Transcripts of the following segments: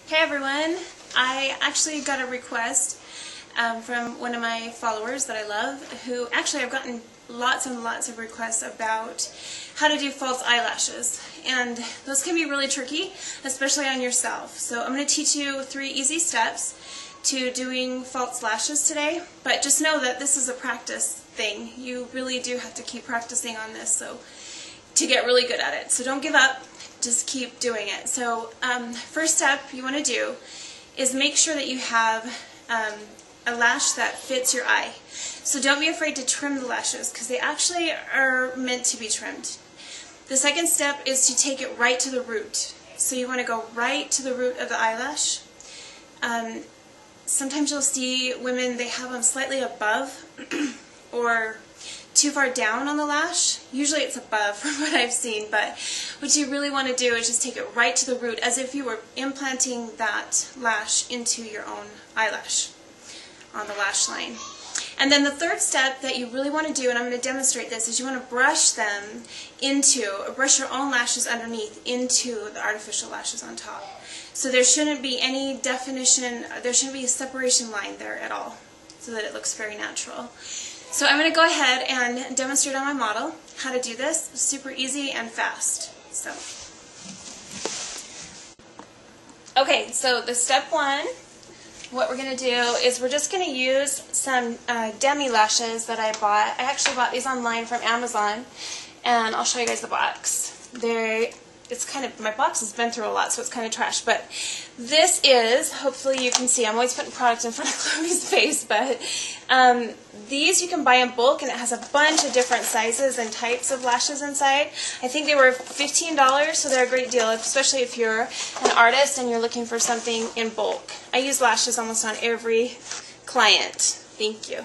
Hey everyone, I actually got a request from one of my followers that I love, who actually I've gotten lots and lots of requests about how to do false eyelashes, and those can be really tricky, especially on yourself. So I'm going to teach you 3 easy steps to doing false lashes today, but just know that this is a practice thing. You really do have to keep practicing on this to get really good at it. So don't give up. Just keep doing it. So first step you want to do is make sure that you have a lash that fits your eye. So don't be afraid to trim the lashes because they actually are meant to be trimmed. The second step is to take it right to the root. So you want to go right to the root of the eyelash. Sometimes you'll see women, they have them slightly above or too far down on the lash. Usually it's above from what I've seen, but what you really want to do is just take it right to the root as if you were implanting that lash into your own eyelash on the lash line. And then the third step that you really want to do, and I'm going to demonstrate this, is you want to brush your own lashes underneath into the artificial lashes on top. So there shouldn't be any definition, there shouldn't be a separation line there at all, so that it looks very natural. So I'm going to go ahead and demonstrate on my model how to do this. Super easy and fast. Okay, so the step 1, what we're going to do is we're just going to use some demi lashes that I bought. I actually bought these online from Amazon, and I'll show you guys the box. It's kind of, my box has been through a lot, so it's kind of trash, but this is, hopefully you can see, I'm always putting product in front of Chloe's face, but these you can buy in bulk, and it has a bunch of different sizes and types of lashes inside. I think they were $15, so they're a great deal, especially if you're an artist and you're looking for something in bulk. I use lashes almost on every client. Thank you.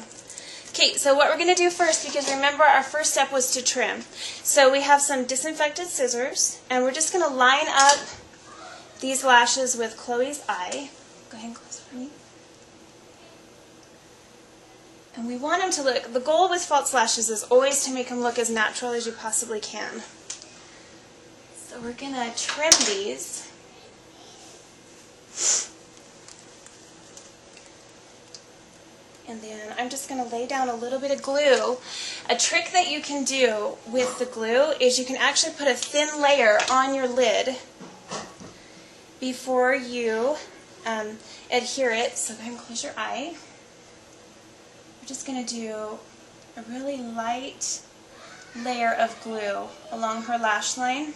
Okay, so what we're going to do first, because remember our first step was to trim. So we have some disinfected scissors, and we're just going to line up these lashes with Chloe's eye. Go ahead and close it for me. And we want them to look, the goal with false lashes is always to make them look as natural as you possibly can. So we're going to trim these. And then I'm just going to lay down a little bit of glue. A trick that you can do with the glue is you can actually put a thin layer on your lid before you adhere it. So go ahead and close your eye. We're just going to do a really light layer of glue along her lash line.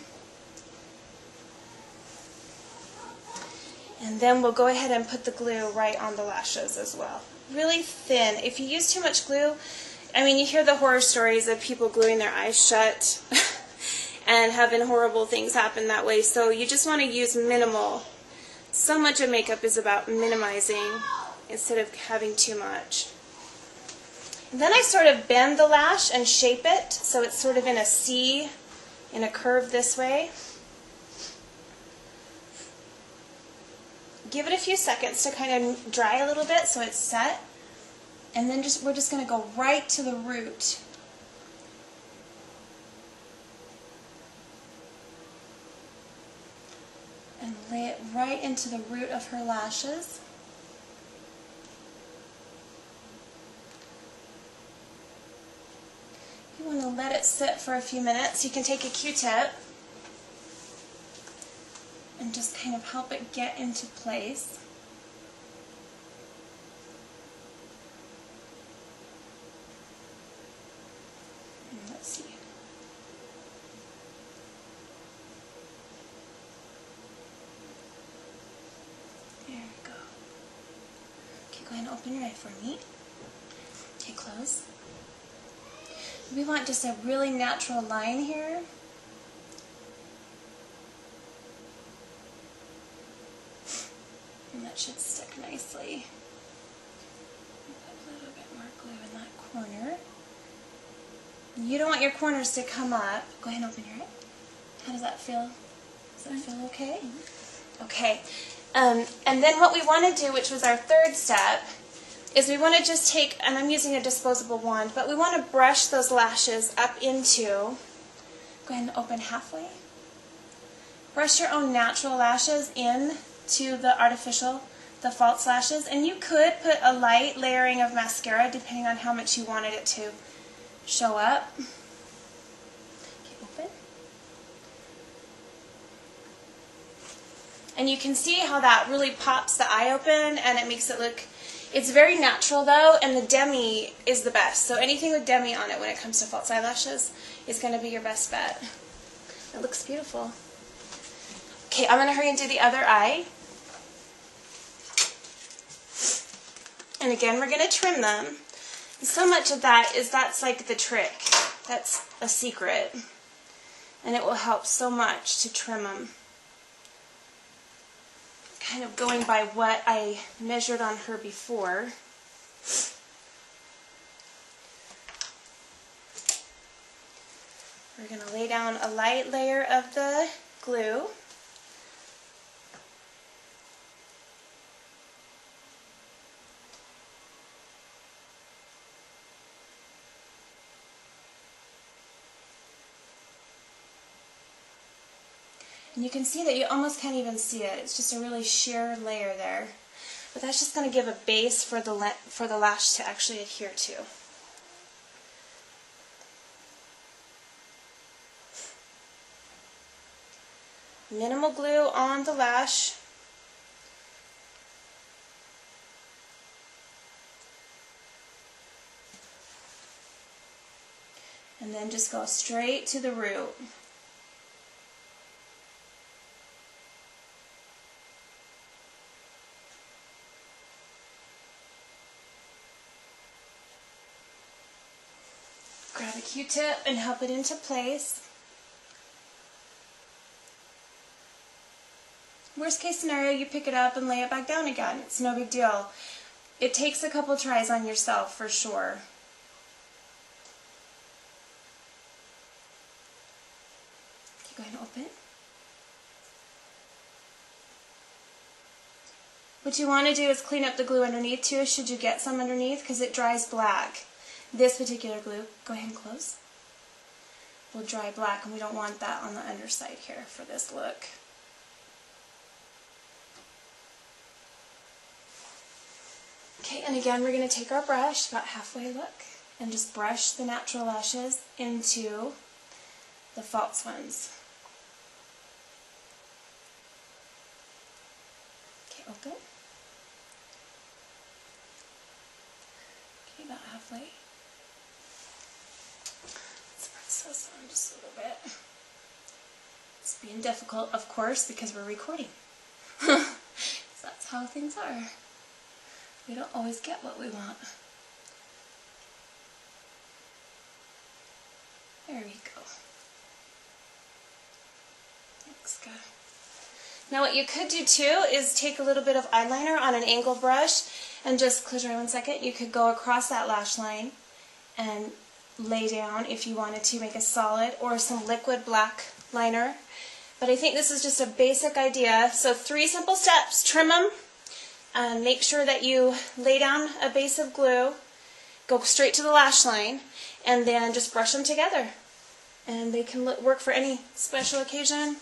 And then we'll go ahead and put the glue right on the lashes as well. Really thin. If you use too much glue, I mean, you hear the horror stories of people gluing their eyes shut and having horrible things happen that way. So you just want to use minimal. So much of makeup is about minimizing instead of having too much. And then I sort of bend the lash and shape it so it's sort of in a C, in a curve this way. Give it a few seconds to kind of dry a little bit so it's set. And then we're just going to go right to the root. And lay it right into the root of her lashes. You want to let it sit for a few minutes. You can take a Q-tip and just kind of help it get into place. And let's see. There we go. Okay, go ahead and open your eye for me. Okay, close. We want just a really natural line here. And that should stick nicely. Put a little bit more glue in that corner. You don't want your corners to come up. Go ahead and open your eye. How does that feel? Does that feel okay? Okay. And then what we want to do, which was our third step, is we want to just take, and I'm using a disposable wand, but we want to brush those lashes up into, go ahead and open halfway. Brush your own natural lashes in to the artificial, the false lashes, and you could put a light layering of mascara depending on how much you wanted it to show up. Okay, open. And you can see how that really pops the eye open and it makes it look, it's very natural though, and the demi is the best. So anything with demi on it when it comes to false eyelashes is going to be your best bet. It looks beautiful. Okay, I'm going to hurry and do the other eye. And again, we're going to trim them. And so much of that is, that's like the trick. That's a secret. And it will help so much to trim them. Kind of going by what I measured on her before. We're going to lay down a light layer of the glue. And you can see that you almost can't even see it. It's just a really sheer layer there. But that's just going to give a base for the lash to actually adhere to. Minimal glue on the lash. And then just go straight to the root. Grab a Q-tip and help it into place. Worst case scenario, you pick it up and lay it back down again. It's no big deal. It takes a couple tries on yourself for sure. Okay, go ahead and open. What you want to do is clean up the glue underneath too, should you get some underneath, because it dries black. This particular glue, go ahead and close, will dry black, and we don't want that on the underside here for this look. Okay, and again we're going to take our brush, about halfway look, and just brush the natural lashes into the false ones. Okay, open. Okay, about halfway. This on just a little bit. It's being difficult, of course, because we're recording. So that's how things are. We don't always get what we want. There we go. Looks good. Now what you could do too is take a little bit of eyeliner on an angled brush and just, close your eye 1 second, you could go across that lash line and lay down if you wanted to make a solid, or some liquid black liner. But I think this is just a basic idea. So 3 simple steps: trim them, make sure that you lay down a base of glue, go straight to the lash line, and then just brush them together. And they can work for any special occasion,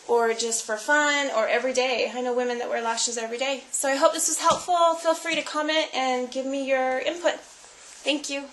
or just for fun, or every day. I know women that wear lashes every day. So I hope this was helpful. Feel free to comment and give me your input. Thank you.